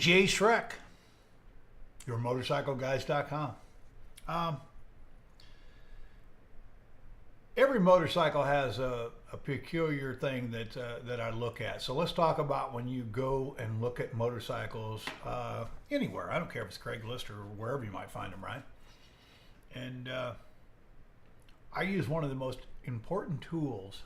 Jay Shrek, yourmotorcycleguys.com. Every motorcycle has a peculiar thing that I look at. So let's talk about when you go and look at motorcycles anywhere. I don't care if it's Craigslist or wherever you might find them, right? And I use one of the most important tools.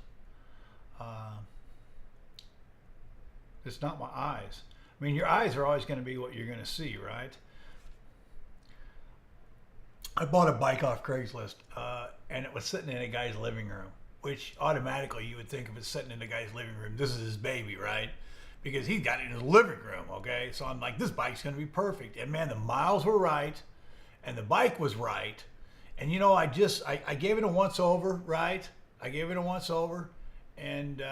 It's not my eyes. I mean, your eyes are always going to be what you're going to see, right? I bought a bike off Craigslist, and it was sitting in a guy's living room, which automatically you would think if it's sitting in the guy's living room, this is his baby, right? Because he's got it in his living room, okay? So I'm like, this bike's going to be perfect. And man, the miles were right, and the bike was right. And you know, I gave it a once over, right? I gave it a once over, and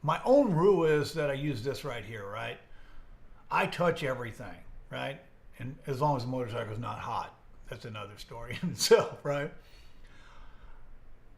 my own rule is that I use this right here, right? I touch everything, right? And as long as the motorcycle is not hot, that's another story in itself, right?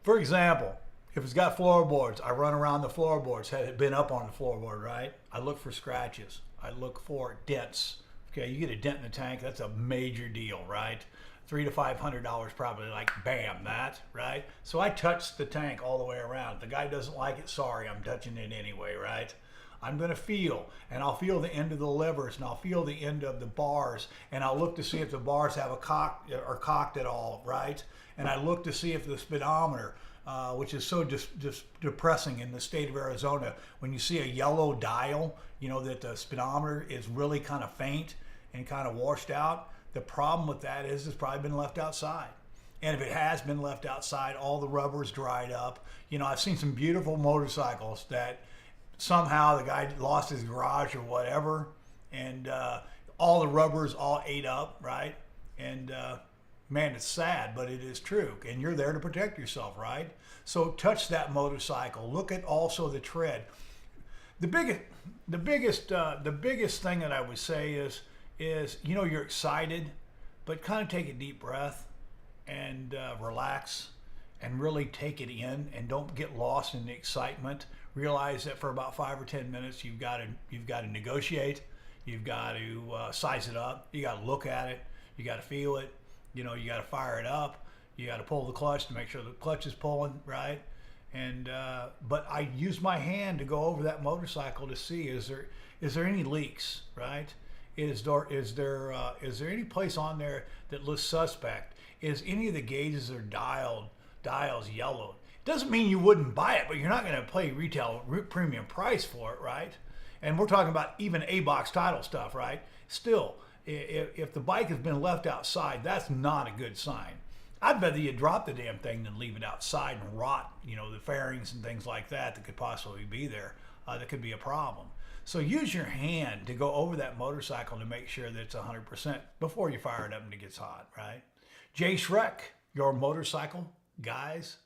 For example, if it's got floorboards, I run around the floorboards. Had it been up on the floorboard, right? I look for scratches. I look for dents. Okay, you get a dent in the tank, that's a major deal, right? $300 to $500 probably, like bam, that, right? So I touch the tank all the way around. If the guy doesn't like it, sorry, I'm touching it anyway, right? I'm going to feel, and I'll feel the end of the levers, and I'll feel the end of the bars, and I'll look to see if the bars have a cocked at all, right? And I look to see if the speedometer, which is so just depressing in the state of Arizona, when you see a yellow dial, you know that the speedometer is really kind of faint and kind of washed out. The problem with that is it's probably been left outside. And if it has been left outside, all the rubber's dried up. You know, I've seen some beautiful motorcycles that somehow the guy lost his garage or whatever, and all the rubber's all ate up, right? And man, it's sad, but it is true. And you're there to protect yourself, right? So touch that motorcycle. Look at also the tread. The biggest thing that I would say is you know, you're excited, but kind of take a deep breath and relax and really take it in, and don't get lost in the excitement. Realize that for about 5 or 10 minutes, you've got to negotiate, you've got to size it up, you got to look at it, you got to feel it, you know, you got to fire it up, you got to pull the clutch to make sure the clutch is pulling right. And but I use my hand to go over that motorcycle to see is there any leaks, right? Is there any place on there that looks suspect? Is any of the gauges or dials yellowed? Doesn't mean you wouldn't buy it, but you're not going to pay retail premium price for it, right? And we're talking about even A-box title stuff, right? Still, if the bike has been left outside, that's not a good sign. I'd rather you drop the damn thing than leave it outside and rot, you know, the fairings and things like that could possibly be there. That could be a problem. So use your hand to go over that motorcycle to make sure that it's 100% before you fire it up and it gets hot, right? Jay Shrek, your motorcycle guys.com.